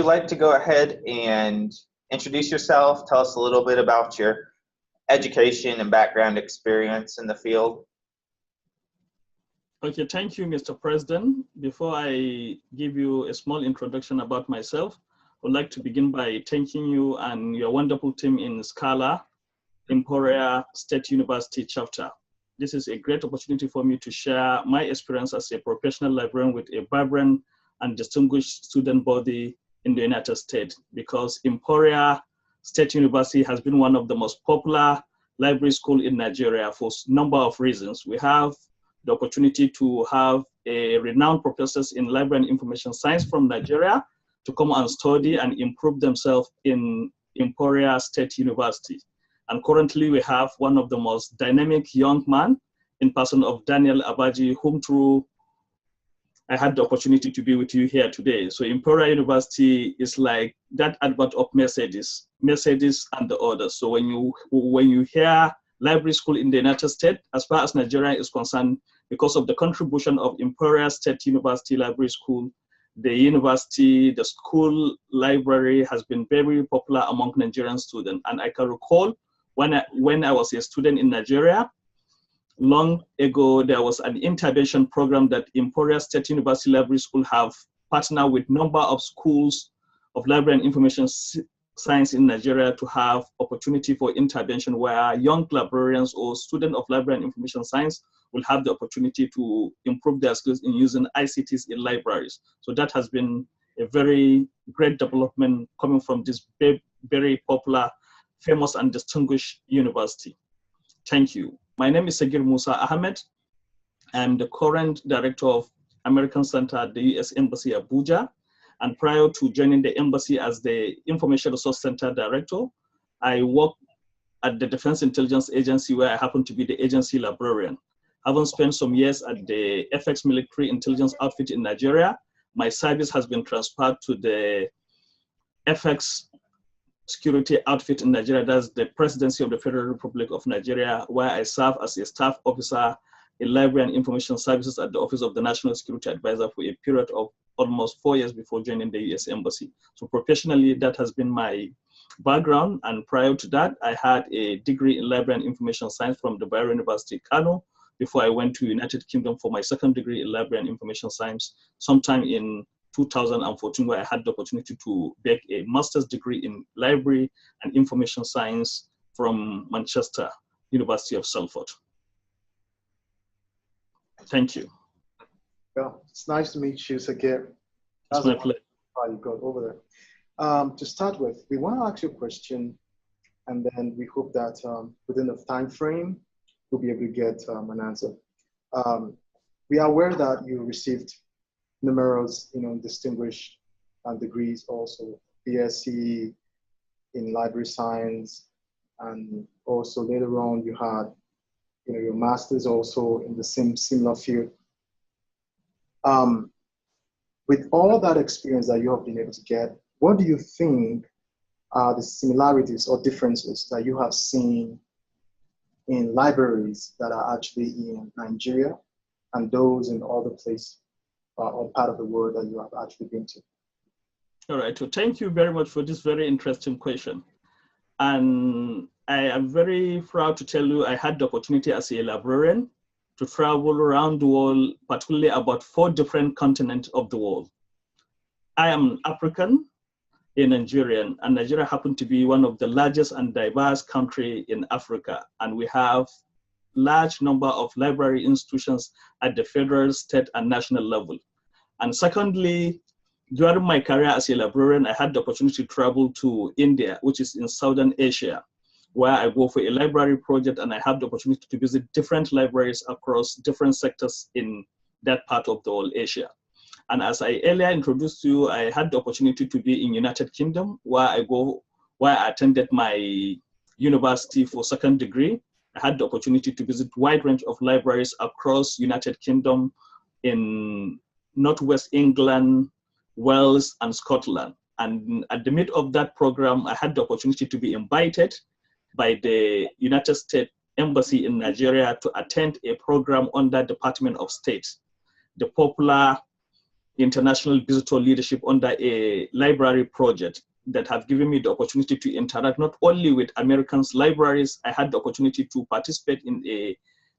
like to go ahead and introduce yourself? Tell us a little bit about your education and background experience in the field. Okay, thank you, Mr. President. Before I give you a small introduction about myself, I would like to begin by thanking you and your wonderful team in SCALA Emporia State University chapter. This is a great opportunity for me to share my experience as a professional librarian with a vibrant and distinguished student body in the United States, because Emporia State University has been one of the most popular library schools in Nigeria for a number of reasons. We have the opportunity to have a renowned professors in library and information science from Nigeria to come and study and improve themselves in Emporia State University. And currently we have one of the most dynamic young man in person of Daniel Abaji, whom through I had the opportunity to be with you here today. So Emporia University is like that advert of Mercedes and the others. So when you hear library school in the United States, as far as Nigeria is concerned, because of the contribution of Emporia State University Library School, the school library has been very popular among Nigerian students. And I can recall when I was a student in Nigeria, long ago, there was an intervention program that Emporia State University Library School have partnered with number of schools of library and information science in Nigeria to have opportunity for intervention where young librarians or students of library and information science will have the opportunity to improve their skills in using ICTs in libraries. So that has been a very great development coming from this very popular, famous and distinguished university. Thank you. My name is Sagir Musa Ahmed. I'm the current director of American Center at the U.S. Embassy Abuja. And prior to joining the embassy as the Information Resource Center director, I worked at the Defense Intelligence Agency, where I happen to be the agency librarian. Having spent some years at the FX Military Intelligence Outfit in Nigeria, my service has been transferred to the FX Security Outfit in Nigeria. That's the Presidency of the Federal Republic of Nigeria, where I serve as a staff officer in Library and Information Services at the Office of the National Security Advisor for a period of almost 4 years before joining the US Embassy. So professionally, that has been my background. And prior to that, I had a degree in Library and Information Science from the Bayero University, Kano, before I went to United Kingdom for my second degree in Library and Information Science sometime in 2014, where I had the opportunity to get a master's degree in Library and Information Science from Manchester, University of Salford. Thank you. Yeah, it's nice to meet you, Sagir. It's my pleasure. How you got over there. To start with, we want to ask you a question, and then we hope that within the time frame, we'll be able to get an answer. We are aware that you received numerous, distinguished degrees, also BSc in library science, and also later on you had, your master's also in the similar field. With all that experience that you have been able to get, what do you think are the similarities or differences that you have seen in libraries that are actually in Nigeria and those in other places or part of the world that you have actually been to? All right, so thank you very much for this very interesting question. And I am very proud to tell you I had the opportunity as a librarian to travel around the world, particularly about 4 different continents of the world. I am African, a Nigerian, and Nigeria happened to be one of the largest and diverse countries in Africa. And we have large number of library institutions at the federal, state, and national level. And secondly, during my career as a librarian, I had the opportunity to travel to India, which is in Southern Asia, where I go for a library project, and I have the opportunity to visit different libraries across different sectors in that part of the whole Asia. And as I earlier introduced to you, I had the opportunity to be in United Kingdom, where I attended my university for second degree. I had the opportunity to visit a wide range of libraries across United Kingdom in Northwest England, Wales, and Scotland. And at the mid of that program, I had the opportunity to be invited by the United States Embassy in Nigeria to attend a program under Department of State, the popular international visitor leadership under a library project that have given me the opportunity to interact not only with Americans' libraries. I had the opportunity to participate in a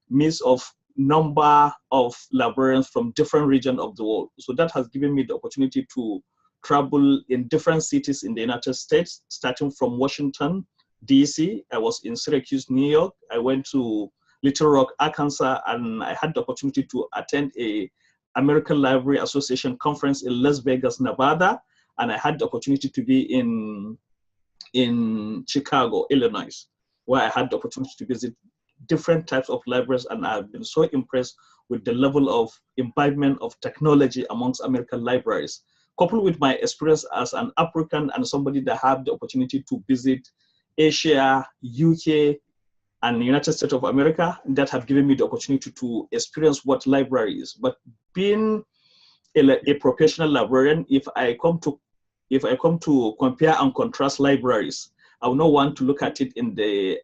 midst of number of librarians from different regions of the world. So that has given me the opportunity to travel in different cities in the United States, starting from Washington, DC. I was in Syracuse, New York. I went to Little Rock, Arkansas, and I had the opportunity to attend a American Library Association conference in Las Vegas, Nevada. And I had the opportunity to be in Chicago, Illinois, where I had the opportunity to visit different types of libraries, and I've been so impressed with the level of imbibement of technology amongst American libraries, coupled with my experience as an African and somebody that had the opportunity to visit Asia, UK, and the United States of America, that have given me the opportunity to experience what library is. But being a professional librarian, if I come to compare and contrast libraries, I will not want to look at it in the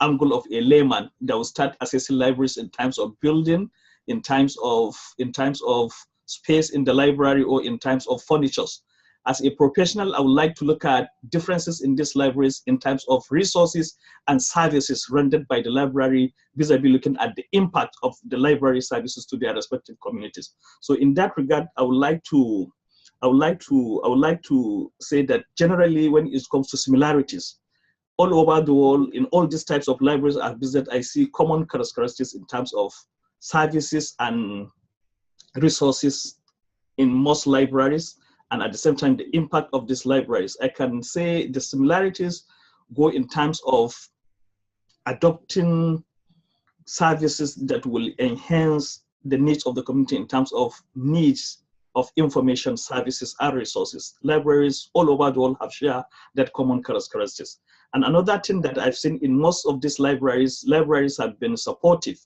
angle of a layman that will start assessing libraries in terms of building, in terms of space in the library, or in terms of furnitures. As a professional, I would like to look at differences in these libraries in terms of resources and services rendered by the library, vis-a-vis looking at the impact of the library services to their respective communities. So in that regard, I would like to say that generally, when it comes to similarities, all over the world, in all these types of libraries I've visited, I see common characteristics in terms of services and resources in most libraries, and at the same time, the impact of these libraries. I can say the similarities go in terms of adopting services that will enhance the needs of the community in terms of needs of information, services, and resources. Libraries all over the world have shared that common characteristics. And another thing that I've seen in most of these libraries have been supportive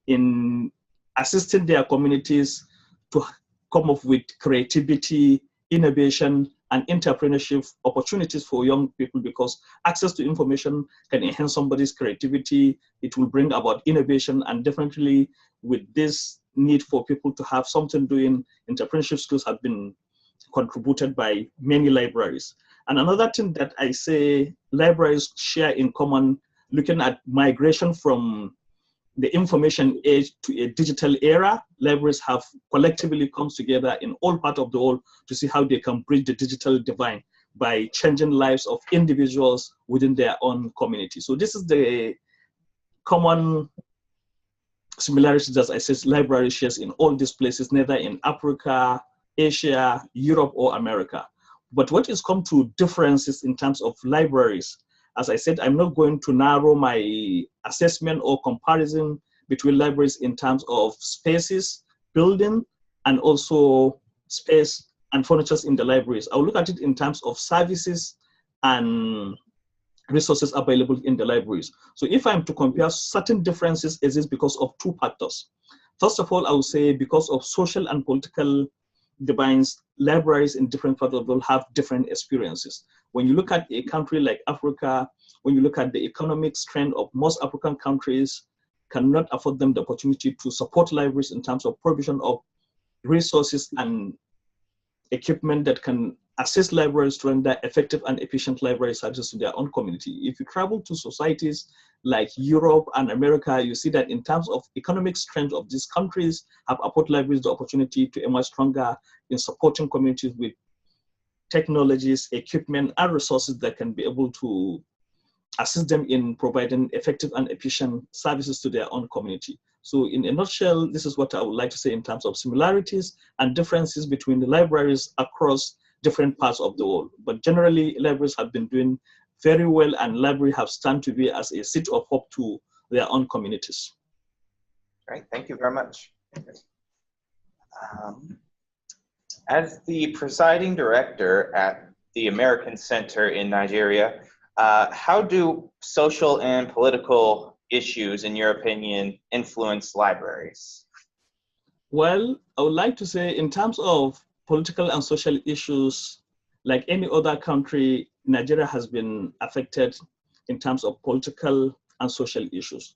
in assisting their communities to come up with creativity, innovation, and entrepreneurship opportunities for young people, because access to information can enhance somebody's creativity. It will bring about innovation, and definitely with this need for people to have something doing, entrepreneurship skills have been contributed by many libraries. And another thing that I say libraries share in common, looking at migration from the information age to a digital era, libraries have collectively come together in all parts of the world to see how they can bridge the digital divide by changing lives of individuals within their own community. So this is the common similarities, as I said, library shares in all these places, neither in Africa, Asia, Europe, or America. But what is come to differences in terms of libraries, as I said, I'm not going to narrow my assessment or comparison between libraries in terms of spaces, building, and also space and furnitures in the libraries. I'll look at it in terms of services and resources available in the libraries. So if I'm to compare, certain differences exist because of two factors. First of all, I would say because of social and political divides, libraries in different parts of the world have different experiences. When you look at a country like Africa, when you look at the economic strength of most African countries, cannot afford them the opportunity to support libraries in terms of provision of resources and equipment that can assist libraries to render effective and efficient library services to their own community. If you travel to societies like Europe and America, you see that in terms of economic strength of these countries have afforded libraries the opportunity to emerge stronger in supporting communities with technologies, equipment, and resources that can be able to assist them in providing effective and efficient services to their own community. So in a nutshell, this is what I would like to say in terms of similarities and differences between the libraries across different parts of the world. But generally, libraries have been doing very well, and libraries have stand to be as a seat of hope to their own communities. Great, thank you very much. As the presiding director at the American Center in Nigeria, how do social and political issues, in your opinion, influence libraries? Well, I would like to say in terms of political and social issues, like any other country, Nigeria has been affected in terms of political and social issues.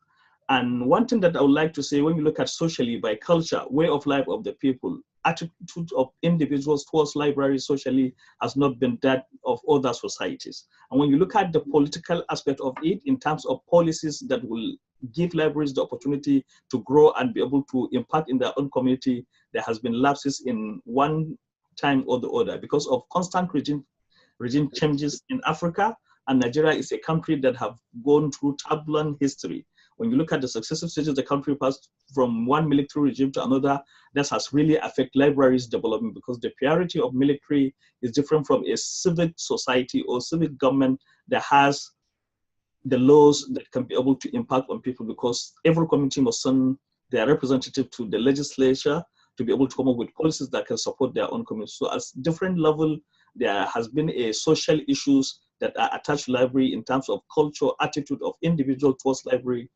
And one thing that I would like to say, when you look at socially by culture, way of life of the people, attitude of individuals towards libraries socially has not been that of other societies. And when you look at the political aspect of it in terms of policies that will give libraries the opportunity to grow and be able to impact in their own community, there has been lapses in one time or the other because of constant regime changes in Africa. And Nigeria is a country that have gone through turbulent history. When you look at the successive stages the country passed from one military regime to another, that has really affected libraries' development because the priority of military is different from a civic society or civic government that has the laws that can be able to impact on people, because every community must send their representative to the legislature to be able to come up with policies that can support their own community. So at different level, there has been a social issues that are attached to library in terms of culture, attitude of individual towards library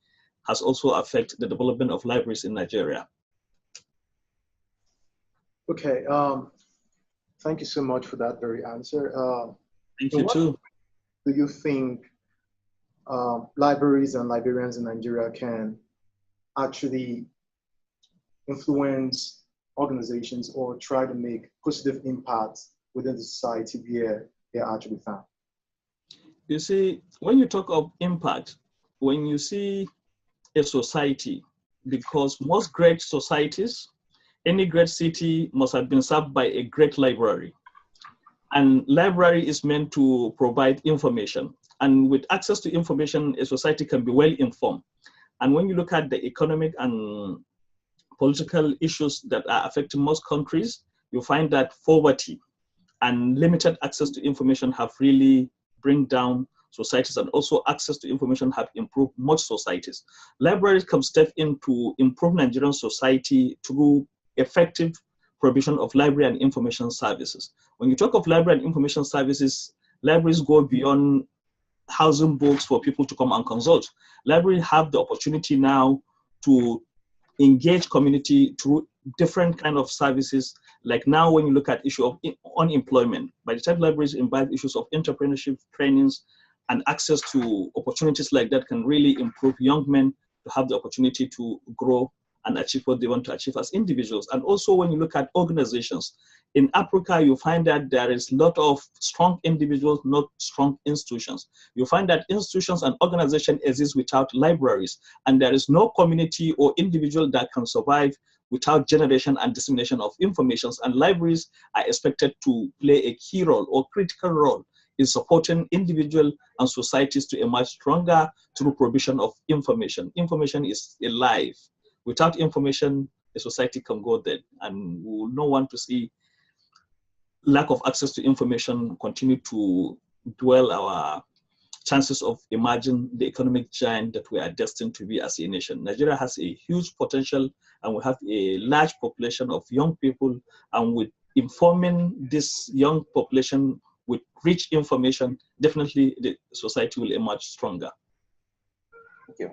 has also affected the development of libraries in Nigeria. Okay, thank you so much for that very answer. Thank you too. Do you think libraries and librarians in Nigeria can actually influence organizations or try to make positive impacts within the society where they are actually found? You see, when you talk of impact, when you see a society, because most great societies, any great city must have been served by a great library. And library is meant to provide information. And with access to information, a society can be well informed. And when you look at the economic and political issues that are affecting most countries, you find that poverty and limited access to information have really bring down societies, and also access to information have improved most societies. Libraries can step in to improve Nigerian society through effective provision of library and information services. When you talk of library and information services, libraries go beyond housing books for people to come and consult. Libraries have the opportunity now to engage community through different kind of services. Like now, when you look at issue of unemployment, by the time libraries invite issues of entrepreneurship trainings and access to opportunities like that can really improve young men to have the opportunity to grow and achieve what they want to achieve as individuals. And also when you look at organizations, in Africa, you find that there is a lot of strong individuals, not strong institutions. You find that institutions and organizations exist without libraries, and there is no community or individual that can survive without generation and dissemination of information. And libraries are expected to play a key role or critical role in supporting individuals and societies to emerge stronger through provision of information. Information is a life. Without information, a society can go dead, and we will not want to see lack of access to information continue to dwell our chances of emerging the economic giant that we are destined to be as a nation. Nigeria has a huge potential, and we have a large population of young people, and with informing this young population with rich information, definitely the society will emerge stronger. Thank you.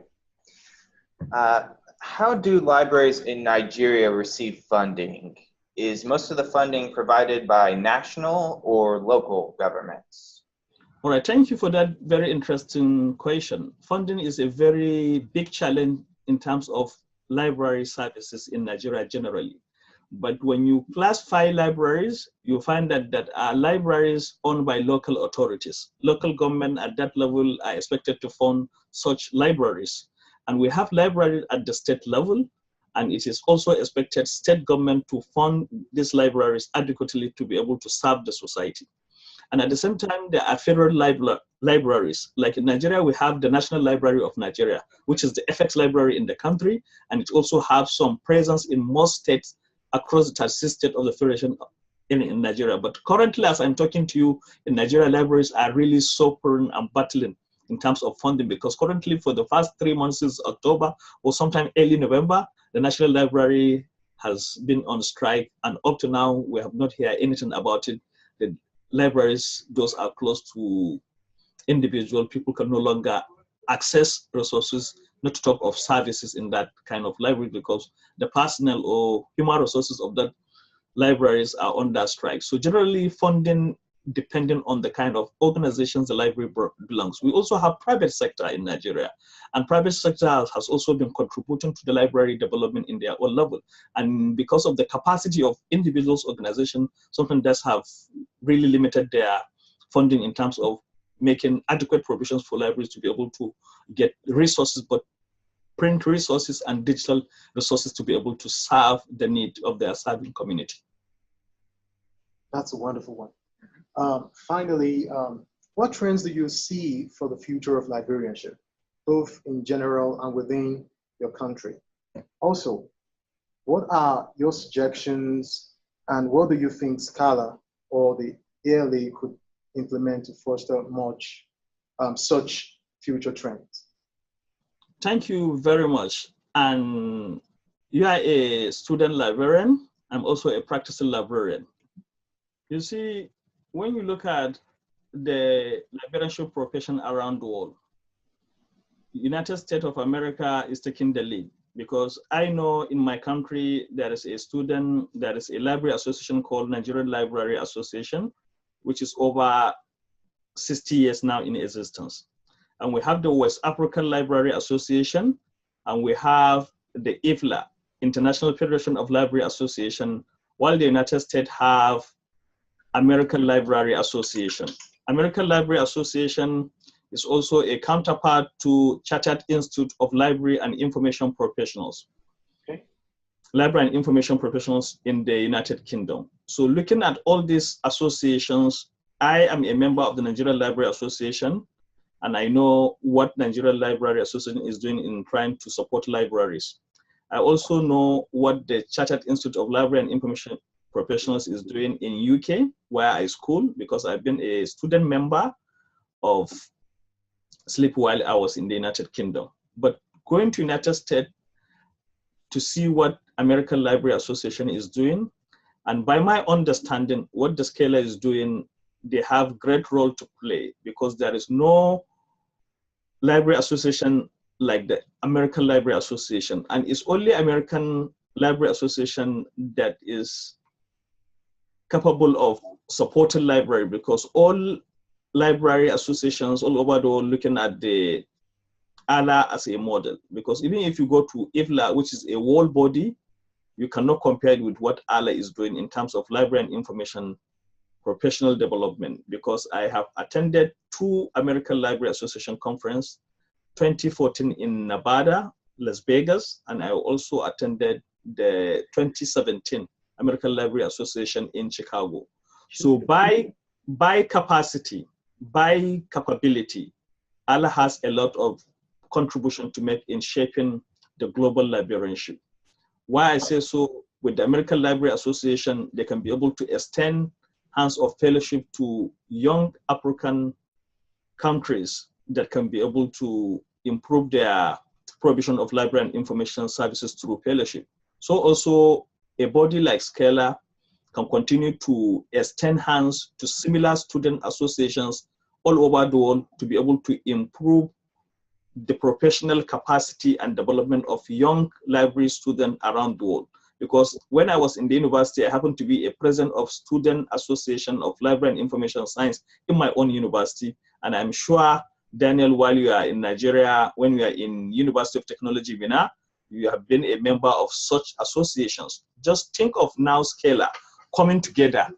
How do libraries in Nigeria receive funding? Is most of the funding provided by national or local governments? All right, thank you for that very interesting question. Funding is a very big challenge in terms of library services in Nigeria generally. But when you classify libraries, you find that are libraries owned by local authorities. Local government at that level are expected to fund such libraries. And we have libraries at the state level, and it is also expected state government to fund these libraries adequately to be able to serve the society. And at the same time, there are federal libraries. Like in Nigeria, we have the National Library of Nigeria, which is the FX library in the country, and it also has some presence in most states across the 36 states of the Federation in Nigeria. But currently, as I'm talking to you, in Nigeria, libraries are really suffering and battling in terms of funding, because currently for the first 3 months since October or sometime early November, the National Library has been on strike, and up to now, we have not heard anything about it. The libraries, those are closed to individual. People can no longer access resources, not to talk of services in that kind of library, because the personnel or human resources of that libraries are under strike. So generally funding depending on the kind of organizations the library belongs. We also have private sector in Nigeria, and private sector has also been contributing to the library development in their own level. And because of the capacity of individuals, organizations, sometimes does have really limited their funding in terms of making adequate provisions for libraries to be able to get resources, but print resources and digital resources to be able to serve the need of their serving community. That's a wonderful one. Finally, what trends do you see for the future of librarianship, both in general and within your country? Also, what are your suggestions and what do you think SCALA or the ALA could implement to foster such future trends? Thank you very much. And you are a student librarian. I'm also a practicing librarian. You see, when you look at the librarianship profession around the world, United States of America is taking the lead, because I know in my country, there is a library association called Nigerian Library Association, which is over 60 years now in existence. And we have the West African Library Association, and we have the IFLA, International Federation of Library Association, while the United States have American Library Association. American Library Association is also a counterpart to Chartered Institute of Library and Information Professionals. Okay. Library and Information Professionals in the United Kingdom. So looking at all these associations, I am a member of the Nigerian Library Association, and I know what Nigerian Library Association is doing in trying to support libraries. I also know what the Chartered Institute of Library and Information Professionals is doing in UK, where I school, because I've been a student member of SLIP while I was in the United Kingdom. But going to United States to see what American Library Association is doing, and by my understanding, what the SCALA is doing, they have great role to play, because there is no library association like the American Library Association, and it's only American Library Association that is capable of supporting library, because all library associations all over the world looking at the ALA as a model. Because even if you go to IFLA, which is a world body, you cannot compare it with what ALA is doing in terms of library and information professional development. Because I have attended 2 American Library Association conference, 2014 in Nevada, Las Vegas, and I also attended the 2017 American Library Association in Chicago. So by capacity, by capability, ALA has a lot of contribution to make in shaping the global librarianship. Why I say so, with the American Library Association, they can be able to extend hands of fellowship to young African countries that can be able to improve their provision of library and information services through fellowship. So also a body like SCALA can continue to extend hands to similar student associations all over the world to be able to improve the professional capacity and development of young library students around the world. Because when I was in the university, I happened to be a president of Student Association of Library and Information Science in my own university. And I'm sure, Daniel, while you are in Nigeria, when you are in University of Technology, Vienna, you have been a member of such associations. Just think of now SCALA coming together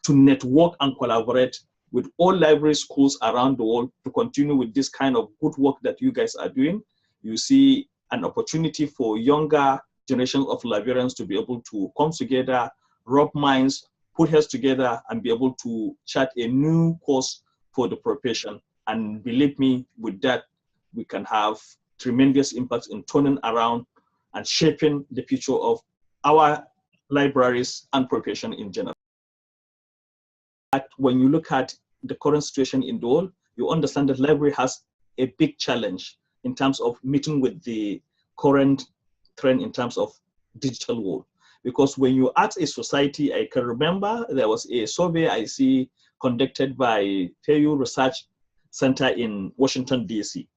to network and collaborate with all library schools around the world to continue with this kind of good work that you guys are doing. You see an opportunity for younger generations of librarians to be able to come together, rub minds, put heads together, and be able to chart a new course for the profession. And believe me, with that, we can have tremendous impact in turning around and shaping the future of our libraries and profession in general. But when you look at the current situation in the world, you understand that library has a big challenge in terms of meeting with the current trend in terms of digital world. Because when you ask a society, I can remember there was a survey I see conducted by Pew Research Center in Washington, DC.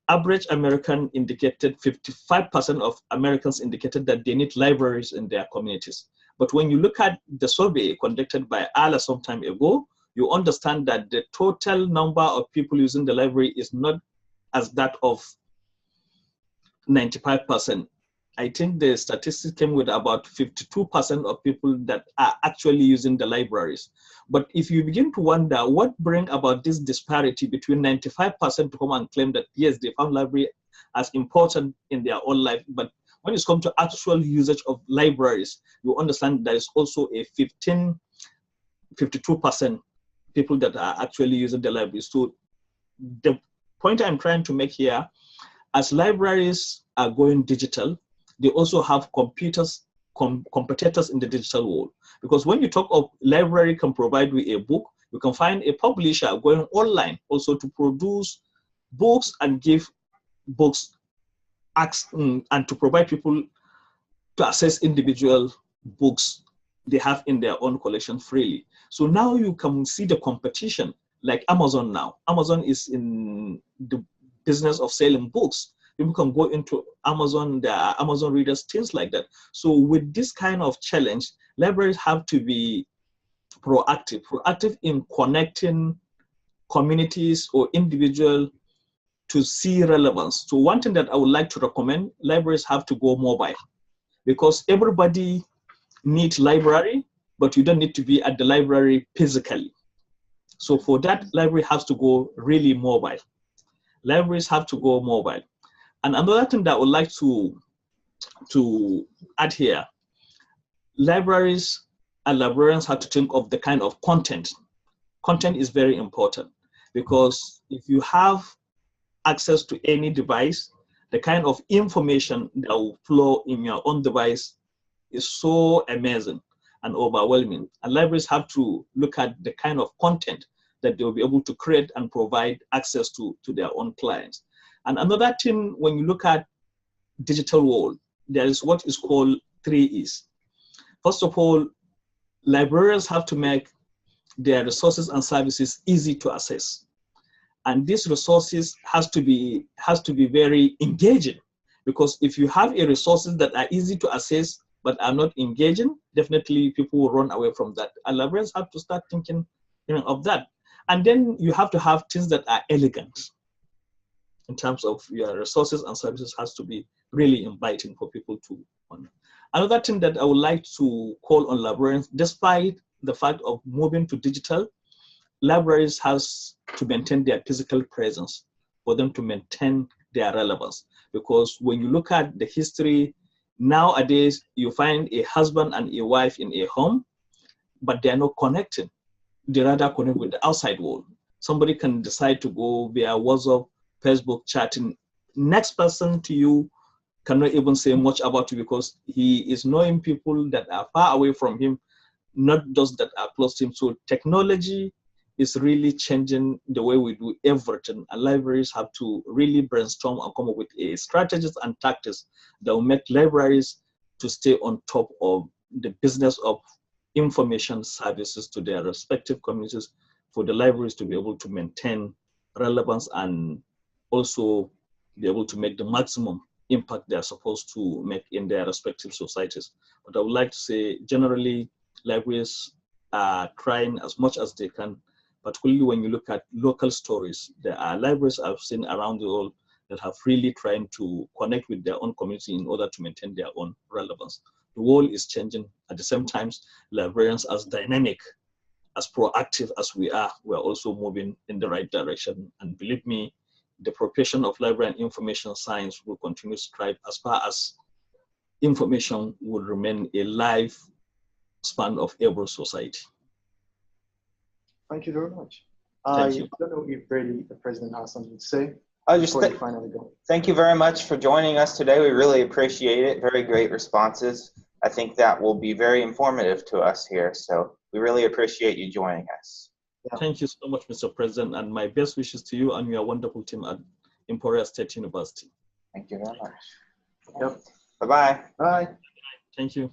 Average American indicated 55% of Americans indicated that they need libraries in their communities. But when you look at the survey conducted by ALA some time ago, you understand that the total number of people using the library is not as that of 95%. I think the statistics came with about 52% of people that are actually using the libraries. But if you begin to wonder what brings about this disparity between 95% to come and claim that, yes, they found library as important in their own life, but when it's come to actual usage of libraries, you understand there is also a 52% people that are actually using the libraries. So the point I'm trying to make here, as libraries are going digital, they also have competitors in the digital world. Because when you talk of library can provide with a book, you can find a publisher going online also to produce books and give books and to provide people to access individual books they have in their own collection freely. So now you can see the competition, like Amazon now. Amazon is in the business of selling books. People can go into Amazon, there are Amazon readers, things like that. So with this kind of challenge, libraries have to be proactive in connecting communities or individuals to see relevance. So one thing that I would like to recommend, libraries have to go mobile, because everybody needs library, but you don't need to be at the library physically. So for that, library has to go really mobile. Libraries have to go mobile. And another thing that I would like to add here, libraries and librarians have to think of the kind of content. Content is very important, because if you have access to any device, the kind of information that will flow in your own device is so amazing and overwhelming. And libraries have to look at the kind of content that they'll be able to create and provide access to their own clients. And another thing, when you look at digital world, there is what is called 3 E's. First of all, librarians have to make their resources and services easy to access. And these resources has to be very engaging, because if you have a resources that are easy to access but are not engaging, definitely people will run away from that. And librarians have to start thinking of that. And then you have to have things that are elegant in terms of your resources and services has to be really inviting for people to honor. Another thing that I would like to call on librarians, despite the fact of moving to digital, libraries has to maintain their physical presence for them to maintain their relevance. Because when you look at the history, nowadays you find a husband and a wife in a home, but they are not connected. They rather connect with the outside world. Somebody can decide to go via WhatsApp, Facebook chatting. Next person to you cannot even say much about you, because he is knowing people that are far away from him, not those that are close to him. So technology is really changing the way we do everything, and libraries have to really brainstorm and come up with a strategies and tactics that will make libraries to stay on top of the business of information services to their respective communities, for the libraries to be able to maintain relevance and also be able to make the maximum impact they're supposed to make in their respective societies. But I would like to say, generally, libraries are trying as much as they can, particularly when you look at local stories. There are libraries I've seen around the world that have really trying to connect with their own community in order to maintain their own relevance. The world is changing. At the same time, librarians, as dynamic, as proactive as we are, we're also moving in the right direction. And believe me, the profession of library and information science will continue to strive as far as information will remain a life span of every society. Thank you very much. Thank you. I don't know if really the president has something to say. Finally go. Thank you very much for joining us today. We really appreciate it. Very great responses. I think that will be very informative to us here. So we really appreciate you joining us. Yeah. Thank you so much, Mr. President, and my best wishes to you and your wonderful team at Emporia State University. Thank you very much. Yep. Bye-bye. Bye. Thank you.